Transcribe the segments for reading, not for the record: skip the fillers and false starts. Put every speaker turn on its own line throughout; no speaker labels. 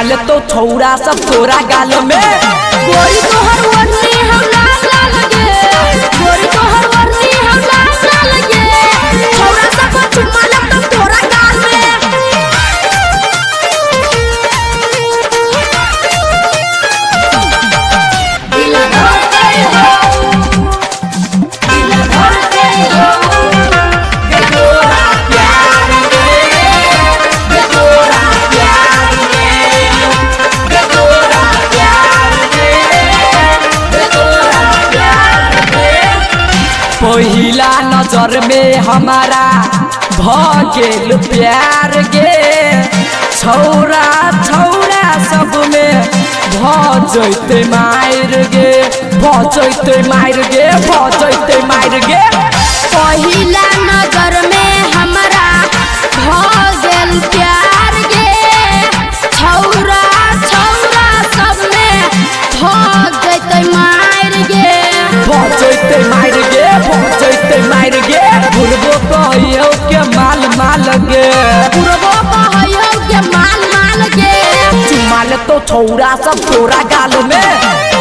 ले तो छौरा सब तोरा गाल में।
गोरी तोहर ओढ़नी हम लाल लाल गे, गोरी तोहर ओढ़नी हम लाल लाल गे, छौरा सब चुम्मा ले तो तोरा गाल में। दिल धड़के हो, दिल धड़के हो,
गे तोरा प्यार में, गे तोरा प्यार में, गे तोरा प्यार में, गे तोरा प्यार में। पहिला नजर में हमारा भगेल प्यार गे, छौरा छौरा सब में भजैते मायर गे, भजैते मायर गे, भजैते मायर गे।
पहिला नजर में हमरा भगेल प्यार गे, छौरा छौरा सब में भजैते मायर गे,
भजैते मायर गे, भजैते मायर गे। बुढ़बो कहियो के माल माल गे,
बुढ़बो कहियो के माल माल गे।
चुम्मा ले तो छौरा सब तोरा गाल में,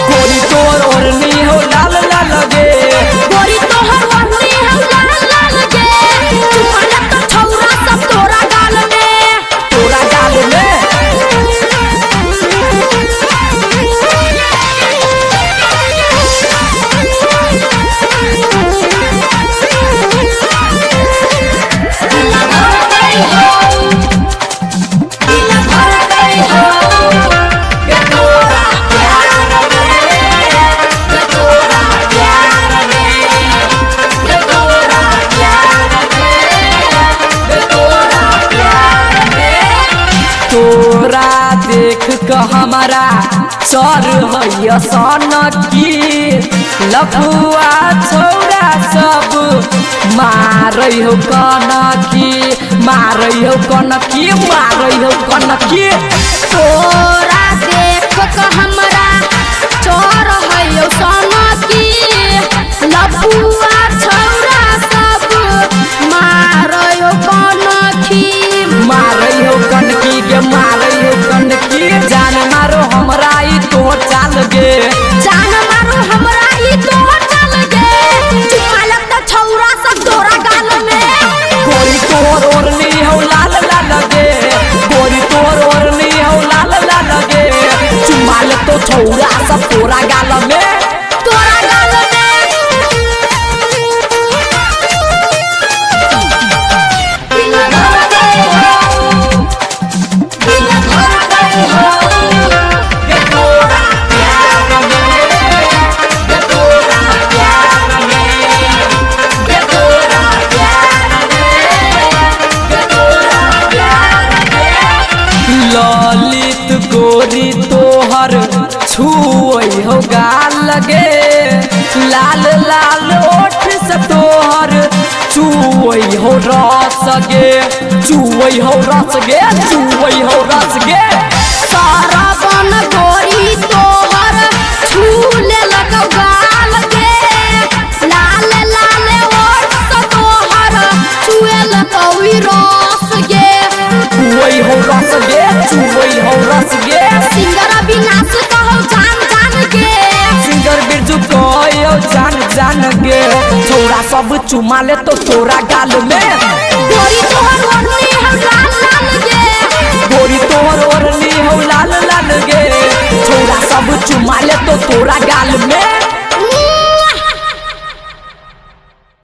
गोरी तोर ओढ़नी हो लाल लाल गे,
गोरी तोहर ओढ़नी हम लाल लाल गे, चुम्मा ले तो छौरा सब तोरा गाल में,
तोरा गाल में।
दिल धड़के हो, दिल धड़के हो,
गे तोरा प्यार में, गे तोरा प्यार में, गे तोरा प्यार में, गे तोरा प्यार में। तोरा देख क हमारा चर हैया सनकी, लफुआ छौरा सब मारै हो कनकी, मारै हो कनकी, मारै हो कनकी।
तोरा देख क हमरा चोर हैयो सनकी, लफुआ छौरा सब मारयो कनखी,
मारै हो कनकी गे, मारै हो कनकी। जान मारो हमरा ई तोर चाल गे,
जान मारो हमरा ई तोहर चाल गे, चुम्मा ले तो छौरा सब तोरा गाल में,
गोरी तोर ओढ़नी हो लाल लाल गे, गोरी तोर ओढ़नी हो लाल लाल गे। चुम्मा ले तो छौरा सब तोरा गाल में,
तोरा गाल में। दिल धड़के हो, दिल धड़के हो,
गे तोरा प्यार में, गे तोरा प्यार में, गे तोरा प्यार में, गे तोरा प्यार में। ललित गोरी तोहर छुई हो गाल गे, लाल लाल ओठ से तोहर चुई हो रस गे, चुई हो रस गे, चुई हो रस गे।
सारा बन गोरी तोहर छूले लगो गाल गे, लाल लाल ओठ से तोहर छुए लगो ई रस गे,
चुई हो रस गे, चुई हो रस गे।
सिंगर अविनाश कहो जान जान गे,
सिंगर बिरजू कहियो जान जान गे, छौरा सब चुमा ले तो तोरा गाल में,
गोरी तोहर ओढ़नी हम लाल लाल गे,
गोरी तोहर ओढ़नी हो लाल लाल गे, छौरा सब चुमा ले तो तोरा गाल में।